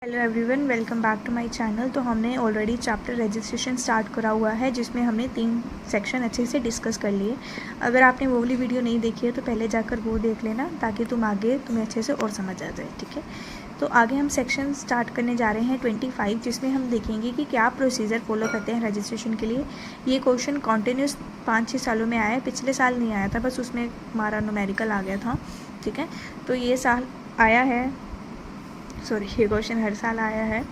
Hello everyone, welcome back to my channel. तो हमने already chapter registration start करा हुआ है, जिसमें हमने 3 सेक्शन अच्छे से डिस्कस कर लिए। अगर आपने वो वाली वीडियो नहीं देखी है तो पहले जाकर वो देख लेना, ताकि तुम्हें अच्छे से और समझ आ जाए। ठीक है, तो आगे हम सेक्शन स्टार्ट करने जा रहे हैं 25, जिसमें हम देखेंगे कि क्या प्रोसीजर फॉलो करते हैं रजिस्ट्रेशन के लिए। ये क्वेश्चन कॉन्टीन्यूस 5-6 सालों में आया है, पिछले साल नहीं आया था, बस उसमें हमारा न्यूमेरिकल आ गया था। ठीक है, तो ये साल आया है, ये क्वेश्चन हर साल आया है।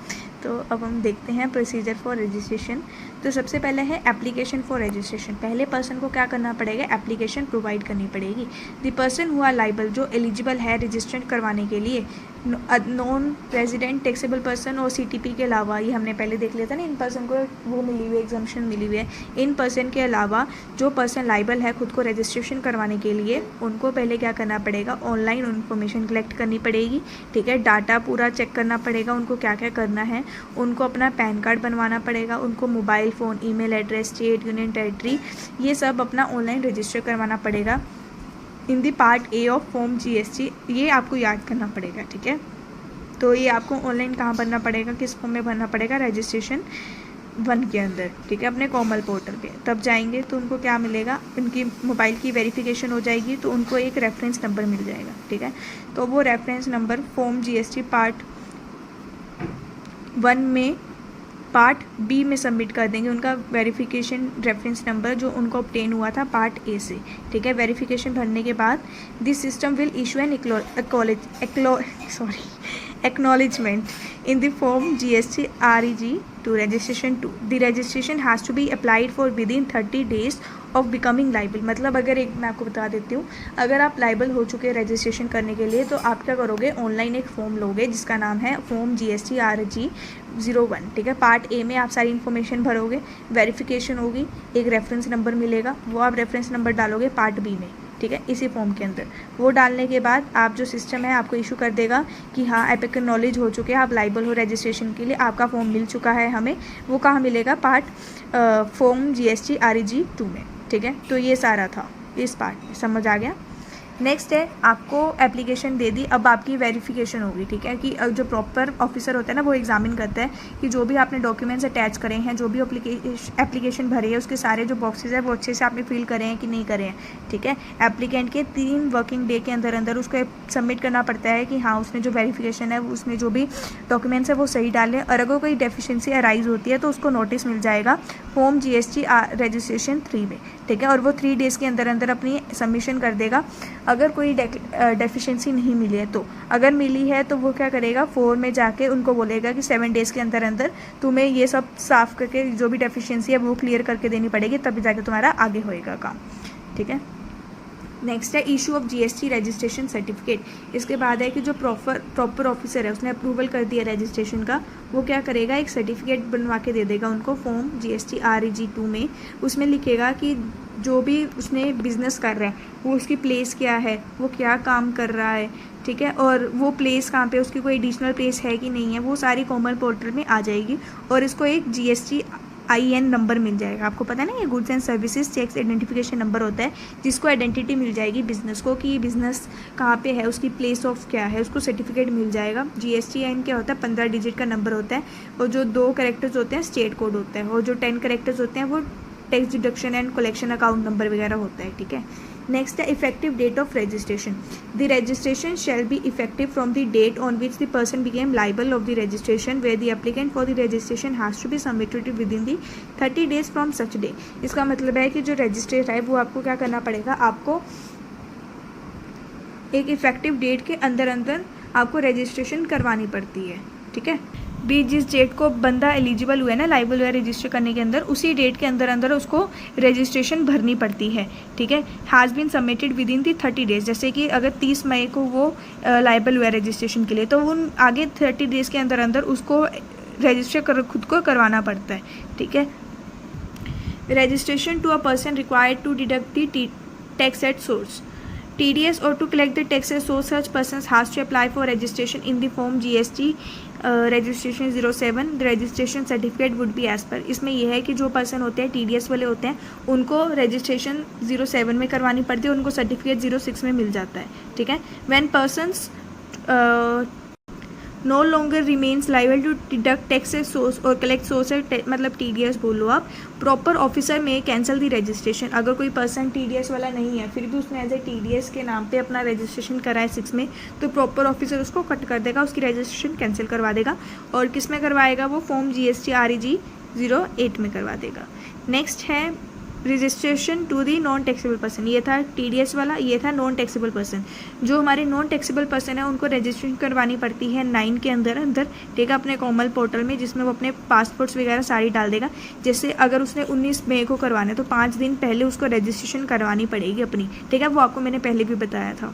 तो अब हम देखते हैं प्रोसीजर फॉर रजिस्ट्रेशन। तो सबसे पहले है एप्लीकेशन फॉर रजिस्ट्रेशन। पहले पर्सन को क्या करना पड़ेगा, एप्लीकेशन प्रोवाइड करनी पड़ेगी। The person who are liable, जो एलिजिबल है रजिस्टर करवाने के लिए, नॉन रेजिडेंट टैक्सेबल पर्सन और सीटीपी के अलावा, ये हमने पहले देख लिया था ना, इन पर्सन को वो मिली हुई है, एग्जम्पशन मिली हुई है। इन पर्सन के अलावा जो पर्सन लाइबल है खुद को रजिस्ट्रेशन करवाने के लिए, उनको पहले क्या करना पड़ेगा, ऑनलाइन इन्फॉर्मेशन कलेक्ट करनी पड़ेगी। ठीक है, डाटा पूरा चेक करना पड़ेगा, उनको क्या क्या करना है। उनको अपना पैन कार्ड बनवाना पड़ेगा, उनको mobile phone, email address, state, union territory, ये सब अपना ऑनलाइन रजिस्टर करवाना पड़ेगा। In the part A of form GST, ये आपको याद करना पड़ेगा। ठीक है, तो ये आपको ऑनलाइन कहाँ भरना पड़ेगा, किस फॉर्म में भरना पड़ेगा, रजिस्ट्रेशन 1 के अंदर। ठीक है, अपने कॉमन पोर्टल पे तब जाएंगे तो उनको क्या मिलेगा, उनकी मोबाइल की वेरिफिकेशन हो जाएगी, तो उनको एक रेफरेंस नंबर मिल जाएगा। ठीक है, तो वो reference number form GST part 1 में पार्ट बी में सबमिट कर देंगे, उनका वेरिफिकेशन रेफरेंस नंबर जो उनको ऑब्टेन हुआ था पार्ट ए से। ठीक है, वेरिफिकेशन भरने के बाद this system will issue an acknowledgement in the form GST REG to registration 2. The registration has to be applied for within 30 days of becoming liable. मतलब अगर एक मैं आपको बता देती हूँ, अगर आप लाइबल हो चुके हैं रजिस्ट्रेशन करने के लिए, तो आप क्या करोगे, ऑनलाइन एक फॉर्म लोगे जिसका नाम है फॉर्म GST REG 01। ठीक है, पार्ट ए में आप सारी इन्फॉर्मेशन भरोगे, वेरिफिकेशन होगी, एक रेफरेंस नंबर मिलेगा, वो आप रेफरेंस नंबर डालोगे पार्ट बी में। ठीक है, इसी फॉर्म के अंदर वो डालने के बाद आप जो सिस्टम है आपको इशू कर देगा कि हाँ आप एक्नॉलेज हो चुके हैं, आप लाइबल हो रजिस्ट्रेशन के लिए, आपका फॉर्म मिल चुका है हमें। वो कहाँ मिलेगा, पार्ट फॉर्म GST REG 2 में। ठीक है, तो ये सारा था इस पार्ट में, समझ आ गया। नेक्स्ट है, आपको एप्लीकेशन दे दी, अब आपकी वेरिफिकेशन होगी। ठीक है, कि जो प्रॉपर ऑफिसर होता है ना, वो एग्जामिन करता है कि जो भी आपने डॉक्यूमेंट्स अटैच करे हैं, जो भी एप्लीकेशन भरी है, उसके सारे जो बॉक्सेस है वो अच्छे से आपने फिल करे हैं कि नहीं करे हैं। ठीक है, एप्लीकेंट के 3 वर्किंग डे के अंदर अंदर उसको सबमिट करना पड़ता है कि हाँ उसने जो वेरिफिकेशन है उसमें जो भी डॉक्यूमेंट्स है वो सही डाले, और अगर कोई डेफिशिएंसी अराइज होती है तो उसको नोटिस मिल जाएगा फॉर्म GST रजिस्ट्रेशन 3 में। ठीक है, और वो 3 डेज़ के अंदर अंदर अपनी सबमिशन कर देगा। अगर कोई डेफिशिएंसी नहीं मिली है, तो अगर मिली है तो वो क्या करेगा, 4 में जाके उनको बोलेगा कि 7 डेज़ के अंदर अंदर तुम्हें ये सब साफ़ करके जो भी डेफिशिएंसी है वो क्लियर करके देनी पड़ेगी, तभी जाके तुम्हारा आगे होएगा काम। ठीक है, नेक्स्ट है issue of GST registration certificate. इसके बाद है कि जो प्रॉपर ऑफिसर है उसने अप्रूवल कर दिया रजिस्ट्रेशन का, वो क्या करेगा, एक सर्टिफिकेट बनवा के दे देगा उनको फॉर्म GST REG 2 में। उसमें लिखेगा कि जो भी उसने बिजनेस कर रहा है वो उसकी प्लेस क्या है, वो क्या काम कर रहा है। ठीक है, और वो प्लेस कहाँ पे, उसकी कोई एडिशनल प्लेस है कि नहीं है, वो सारी कॉमन पोर्टल में आ जाएगी, और इसको एक GST IN नंबर मिल जाएगा। आपको पता है ना, ये goods and services tax identification number होता है, जिसको आइडेंटिटी मिल जाएगी बिजनेस को कि बिजनेस कहाँ पे है, उसकी प्लेस ऑफ क्या है, उसको सर्टिफिकेट मिल जाएगा। GST IN क्या होता है, 15 डिजिट का नंबर होता है, और जो 2 कैरेक्टर्स होते हैं स्टेट कोड होता है, और जो 10 कैरेक्टर्स होते हैं वो tax deduction and collection account number वगैरह होता है। ठीक है, नेक्स्ट है effective date of registration. The registration shall be effective from the date on which the person became liable of the registration, where the applicant for the registration has to be submitted within the 30 days from such day. इसका मतलब है कि जो रजिस्ट्रेट है वो आपको क्या करना पड़ेगा, आपको एक इफेक्टिव डेट के अंदर अंदर आपको रजिस्ट्रेशन करवानी पड़ती है। ठीक है, भी जिस डेट को बंदा एलिजिबल हुआ है ना लाइबल हुआ रजिस्टर करने के अंदर, उसी डेट के अंदर अंदर उसको रजिस्ट्रेशन भरनी पड़ती है। ठीक है, has been submitted within the 30 days. जैसे कि अगर 30 मई को वो लाइबल हुआ रजिस्ट्रेशन के लिए, तो उन आगे 30 डेज़ के अंदर अंदर उसको रजिस्टर खुद को करवाना पड़ता है। ठीक है, registration to a person required to deduct the tax at source, TDS, or to collect the taxes, so such persons has to apply for registration in the form GST registration 07. The registration certificate would be as per. इसमें यह है कि जो person होते हैं TDS वाले होते हैं उनको रजिस्ट्रेशन 07 में करवानी पड़ती है, उनको सर्टिफिकेट 06 में मिल जाता है। ठीक है, when persons no longer remains liable to deduct taxes source और कलेक्ट सोर्स मतलब TDS बोलो आप। प्रॉपर ऑफिसर में कैंसिल दी रजिस्ट्रेशन। अगर कोई पर्सन TDS वाला नहीं है फिर भी उसने एज ए TDS के नाम पे अपना रजिस्ट्रेशन करा है 6 में, तो प्रॉपर ऑफिसर उसको कट कर देगा, उसकी रजिस्ट्रेशन कैंसिल करवा देगा। और किस में करवाएगा वो? फॉर्म GST REG 08 में करवा देगा। नेक्स्ट है registration to the non taxable person. ये था TDS वाला, ये था नॉन टैक्सेबल पर्सन। जो हमारे नॉन टैक्सेबल पर्सन है उनको रजिस्ट्रेशन करवानी पड़ती है 9 के अंदर ठीक है, अपने कॉमन पोर्टल में, जिसमें वो अपने पासपोर्ट्स वगैरह सारी डाल देगा। जैसे अगर उसने 19 मई को करवाना है तो 5 दिन पहले उसको रजिस्ट्रेशन करवानी पड़ेगी अपनी, ठीक है, वो आपको मैंने पहले भी बताया था।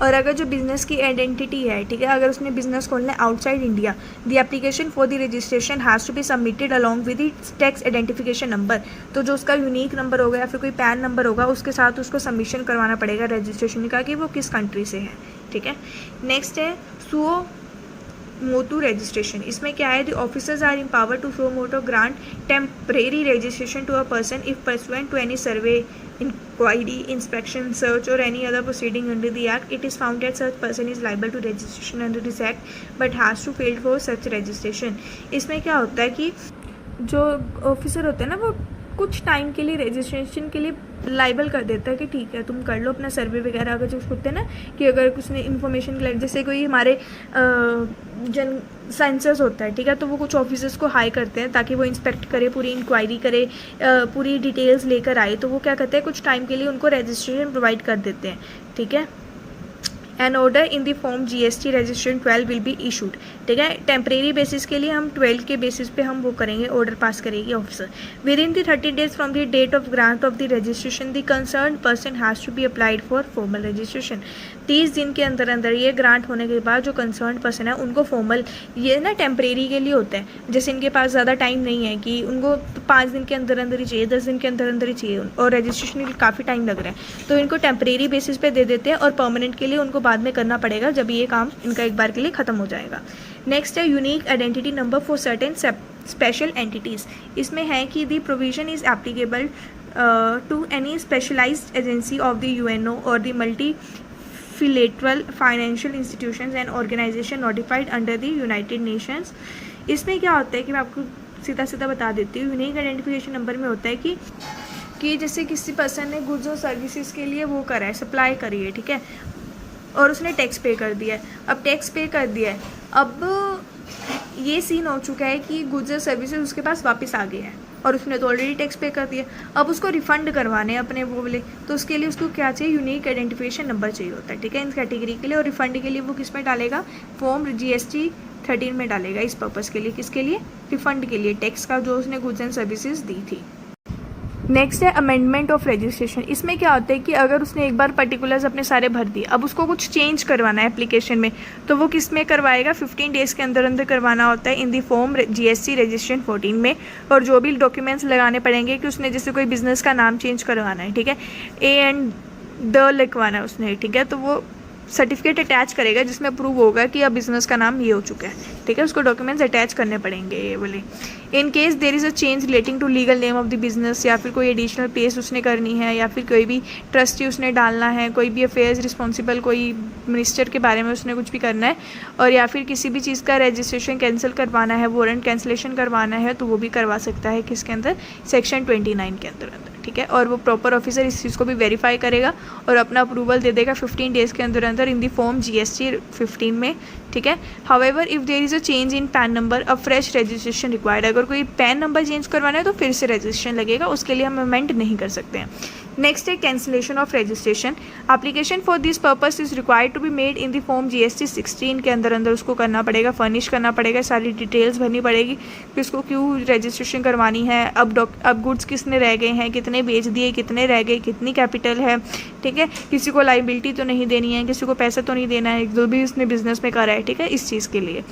और अगर जो बिज़नेस की आइडेंटिटी है, ठीक है, अगर उसने बिजनेस खोलना है outside India, the application for the registration has to be submitted along with the tax identification number. तो जो उसका यूनिक नंबर होगा या फिर कोई पैन नंबर होगा उसके साथ उसको सबमिशन करवाना पड़ेगा रजिस्ट्रेशन का कि वो किस कंट्री से है, ठीक है। नेक्स्ट है सुओ मोटो रजिस्ट्रेशन। इसमें क्या है? The officers are empowered to suo motu grant temporary registration to a person if pursuant to any survey, inquiry, inspection, search or any other proceeding under the act it is found that such person is liable to registration under this act but has to fail for such registration। इसमें क्या होता है कि जो officer होते हैं ना वो कुछ टाइम के लिए रजिस्ट्रेशन के लिए लाइबल कर देता है कि ठीक है तुम कर लो अपना सर्वे वगैरह। अगर जो होते हैं ना कि अगर कुछ ने इन्फॉर्मेशन कलेक्ट, जैसे कोई हमारे जन सेंसस होता है, ठीक है, तो वो कुछ ऑफिसर्स को हाई करते हैं ताकि वो इंस्पेक्ट करे, पूरी इंक्वायरी करे, पूरी डिटेल्स लेकर आए। तो वो क्या करते हैं कुछ टाइम के लिए उनको रजिस्ट्रेशन प्रोवाइड कर देते हैं, ठीक है। An order in the form GST registration 12 will be issued, ठीक है। टेम्परेरी बेसिस के लिए हम 12 के बेसिस पे हम वो करेंगे, ऑर्डर पास करेगी officer. Within the 30 days from the date of grant of the registration the concern person has to be applied for formal registration. 30 दिन के अंदर ये ग्रांट होने के बाद जो कंसर्न पर्सन है उनको फॉर्मल, ये ना टेम्परेरी के लिए होता है, जैसे इनके पास ज़्यादा टाइम नहीं है कि उनको 5 दिन के अंदर ही चाहिए, 10 दिन के अंदर ही चाहिए और रजिस्ट्रेशन के लिए काफ़ी टाइम लग रहा है, तो इनको टेम्परेरी बेसिस पे दे देते हैं और परमानेंट के लिए उनको बाद में करना पड़ेगा जब ये काम इनका एक बार के लिए ख़त्म हो जाएगा। नेक्स्ट है unique identity number for certain special entities. इसमें है कि the provision is applicable to any specialised agency of the UNO और the multilateral financial institutions and organization notified under the United Nations। इसमें क्या होता है कि मैं आपको सीधा सीधा बता देती हूँ। यूनिक आइडेंटिफिकेशन नंबर में होता है कि जैसे किसी पर्सन ने गुड्स और सर्विसेज के लिए वो करा है, सप्लाई करी है, ठीक है, और उसने टैक्स पे कर दिया है। अब टैक्स पे कर दिया है, अब ये सीन हो चुका है कि गुड्स और सर्विसेज उसके पास वापस आ गए हैं और उसने तो ऑलरेडी टैक्स पे कर दिया। अब उसको रिफ़ंड करवाने अपने वो वाले, तो उसके लिए उसको क्या चाहिए? यूनिक आइडेंटिफिकेशन नंबर चाहिए होता है, ठीक है, इन कैटेगरी के लिए। और रिफ़ंड के लिए वो किस में डालेगा? फॉर्म GST 13 में डालेगा इस पर्पज़ के लिए। किसके लिए? रिफ़ंड के लिए, टैक्स का जो उसने गुड्स एंड सर्विसेज दी थी। नेक्स्ट है अमेंडमेंट ऑफ रजिस्ट्रेशन। इसमें क्या होता है कि अगर उसने एक बार पर्टिकुलर्स अपने सारे भर दिए, अब उसको कुछ चेंज करवाना है एप्लीकेशन में, तो वो किस में करवाएगा? 15 डेज़ के अंदर करवाना होता है इन दी फॉर्म GST रजिस्ट्रेशन 14 में। और जो भी डॉक्यूमेंट्स लगाने पड़ेंगे कि उसने जैसे कोई बिज़नेस का नाम चेंज करवाना है, ठीक है, A and D लिखवाना है उसने, ठीक है, तो वो सर्टिफिकेट अटैच करेगा जिसमें प्रूव होगा कि अब बिज़नेस का नाम ये हो चुका है, ठीक है, उसको डॉक्यूमेंट्स अटैच करने पड़ेंगे ये बोले। In case there is a change relating to legal name of the business, या फिर कोई एडिशनल प्लेस उसने करनी है, या फिर कोई भी ट्रस्टी उसने डालना है, कोई भी अफेयर्स रिस्पॉन्सिबल कोई मिनिस्टर के बारे में उसने कुछ भी करना है, और या फिर किसी भी चीज़ का रजिस्ट्रेशन कैंसिल करवाना है, वारंट कैंसिलेशन करवाना है, तो वो भी करवा सकता है किसके अंदर? सेक्शन 29 के अंदर, ठीक है। और वो प्रॉपर ऑफिसर इस चीज़ को भी वेरीफाई करेगा और अपना अप्रूवल दे देगा 15 डेज़ के अंदर इन दी फॉर्म GST 15 में, ठीक है। However if there is a change in PAN number a fresh registration required. अगर कोई पैन नंबर चेंज करवाना है तो फिर से रजिस्ट्रेशन लगेगा, उसके लिए हम अमेंड नहीं कर सकते हैं। नेक्स्ट है cancellation of registration. Application for this purpose is required to be made in the form GST 16 के अंदर उसको करना पड़ेगा, फर्निश करना पड़ेगा, सारी डिटेल्स भरनी पड़ेगी कि उसको क्यों रजिस्ट्रेशन करवानी है, अब गुड्स किसने रह गए हैं, कितने बेच दिए, कितने रह गए, कितनी कैपिटल है, ठीक है, किसी को लाइबिलिटी तो नहीं देनी है, किसी को पैसा तो नहीं देना है, जो भी उसने बिजनेस में करा है, ठीक है, इस चीज़ के लिए।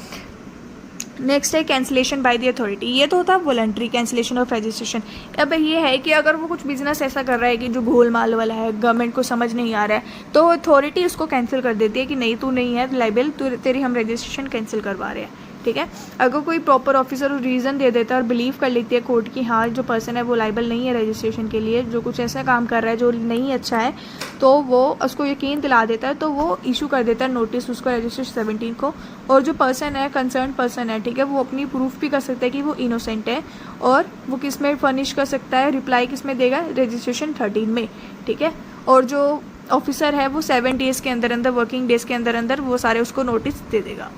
नेक्स्ट है कैंसिलेशन बाय द अथॉरिटी। ये तो होता है वॉलंटरी कैंसिलेशन ऑफ रजिस्ट्रेशन। अब ये है कि अगर वो कुछ बिजनेस ऐसा कर रहा है कि जो गोलमाल वाला है, गवर्नमेंट को समझ नहीं आ रहा है, तो अथॉरिटी उसको कैंसिल कर देती है कि नहीं तू नहीं है लाइबल, तेरी हम रजिस्ट्रेशन कैंसिल करवा रहे हैं, ठीक है। अगर कोई प्रॉपर ऑफिसर रीज़न दे देता है और बिलीव कर लेती है कोर्ट की हाँ जो पर्सन है वो लाइबल नहीं है रजिस्ट्रेशन के लिए, जो कुछ ऐसा काम कर रहा है जो नहीं अच्छा है, तो वो उसको यकीन दिला देता है, तो वो इशू कर देता है नोटिस उसको रजिस्ट्रेशन 17 को। और जो पर्सन है कंसर्न पर्सन है, ठीक है, वो अपनी प्रूफ भी कर सकता है कि वो इनोसेंट है, और वो किस में फर्निश कर सकता है, रिप्लाई किस में देगा, रजिस्ट्रेशन 13 में, ठीक है। और जो ऑफिसर है वो 7 डेज़ के अंदर अंदर, वर्किंग डेज़ के अंदर अंदर वो सारे उसको नोटिस दे देगा।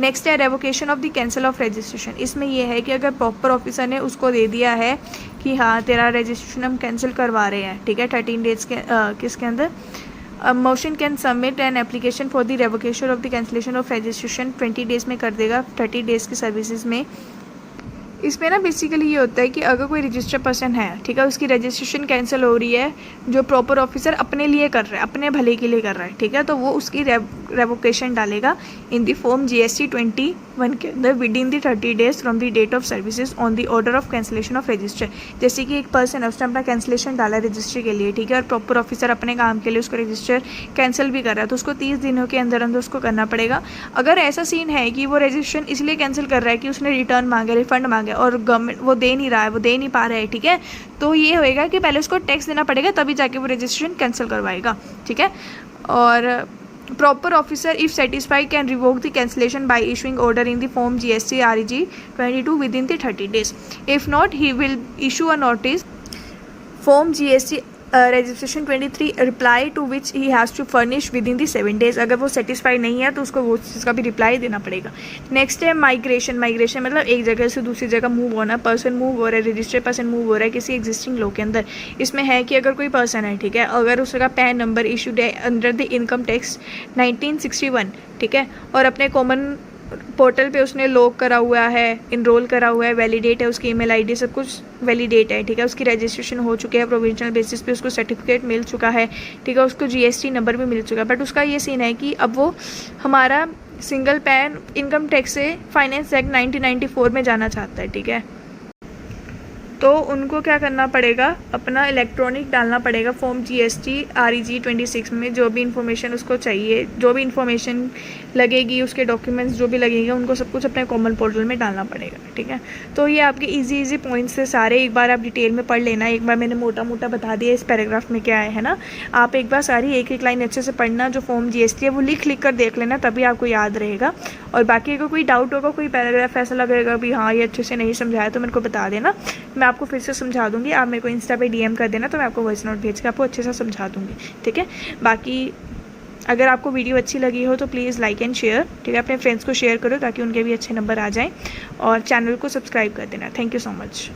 नेक्स्ट है revocation of the cancel of registration. इसमें यह है कि अगर प्रॉपर ऑफिसर ने उसको दे दिया है कि हाँ तेरा रजिस्ट्रेशन हम कैंसिल करवा रहे हैं, ठीक है, 13 डेज़ के किसके अंदर, motion can submit an application for the revocation of the cancellation of registration 20 days में कर देगा, 30 डेज़ की सर्विसेज में। इसमें ना बेसिकली ये होता है कि अगर कोई रजिस्टर्ड पर्सन है, ठीक है, उसकी रजिस्ट्रेशन कैंसिल हो रही है, जो प्रॉपर ऑफिसर अपने लिए कर रहा है, अपने भले के लिए कर रहा है, ठीक है, तो वो उसकी रेवोकेशन डालेगा इन द फॉर्म GST 21 के अंदर within the 30 days from the date of services on the order of cancellation of register. जैसे कि एक पर्सन है उसने अपना कैंसिलेशन डाला रजिस्ट्री के लिए, ठीक है, और प्रॉपर ऑफिसर अपने काम के लिए उसको रजिस्टर कैंसिल भी कर रहा है, तो उसको 30 दिनों के अंदर अंदर उसको करना पड़ेगा। अगर ऐसा सीन है कि वो रजिस्ट्रेशन इसलिए कैंसिल कर रहा है कि उसने रिटर्न मांगे, रिफंड मांगे और गवर्नमेंट वो दे नहीं रहा है, वो दे नहीं पा रहा है, ठीक है, तो ये होएगा कि पहले उसको टैक्स देना पड़ेगा तभी जाके वो रजिस्ट्रेशन कैंसिल करवाएगा, ठीक है। और proper officer if satisfied can revoke the cancellation by issuing order in the form GST REG 22 within the 30 days. If not he will issue a notice form GST registration 23 reply to which he has to furnish within the 7 days. अगर वो satisfy नहीं है तो उसको वो चीज़ का भी reply देना पड़ेगा। नेक्स्ट है माइग्रेशन। माइग्रेशन मतलब एक जगह से दूसरी जगह मूव होना, पर्सन मूव हो रहा है, रजिस्टर्ड पर्सन मूव हो रहा है किसी एग्जिस्टिंग लॉ के अंदर। इसमें है कि अगर कोई पर्सन है, ठीक है, अगर उसका पैन नंबर इशूड है अंडर द इनकम टैक्स 1961, ठीक है, और अपने कॉमन पोर्टल पे उसने लॉग करा हुआ है, इनरोल करा हुआ है, वैलिडेट है, उसकी ईमेल आईडी सब कुछ वैलिडेट है, ठीक है, उसकी रजिस्ट्रेशन हो चुकी है, प्रोविजनल बेसिस पे उसको सर्टिफिकेट मिल चुका है, ठीक है, उसको GST नंबर भी मिल चुका है, बट उसका ये सीन है कि अब वो हमारा सिंगल पैन इनकम टैक्स से फाइनेंस एक्ट 1994 में जाना चाहता है, ठीक है, तो उनको क्या करना पड़ेगा, अपना इलेक्ट्रॉनिक डालना पड़ेगा फॉर्म GST REG 26 में, जो भी इंफॉर्मेशन उसको चाहिए, जो भी इंफॉर्मेशन लगेगी, उसके डॉक्यूमेंट्स जो भी लगेंगे, उनको सब कुछ अपने कॉमन पोर्टल में डालना पड़ेगा, ठीक है। तो ये आपके इजी पॉइंट्स थे सारे, एक बार आप डिटेल में पढ़ लेना, एक बार मैंने मोटा मोटा बता दिया इस पैराग्राफ में क्या है ना, आप एक बार सारी एक एक लाइन अच्छे से पढ़ना, जो फॉर्म GST है वो लिख कर देख लेना, तभी आपको याद रहेगा। और बाकी अगर कोई डाउट होगा, कोई पैराग्राफ ऐसा लगेगा भी हाँ ये अच्छे से नहीं समझाया, तो मेरे को बता देना, मैं आपको फिर से समझा दूंगी। आप मेरे को इंस्टा पे DM कर देना, तो मैं आपको वॉइस नोट भेज के आपको अच्छे से समझा दूंगी, ठीक है। बाकी अगर आपको वीडियो अच्छी लगी हो तो प्लीज़ लाइक एंड शेयर, ठीक है, अपने फ्रेंड्स को शेयर करो ताकि उनके भी अच्छे नंबर आ जाएं, और चैनल को सब्सक्राइब कर देना। Thank you so much.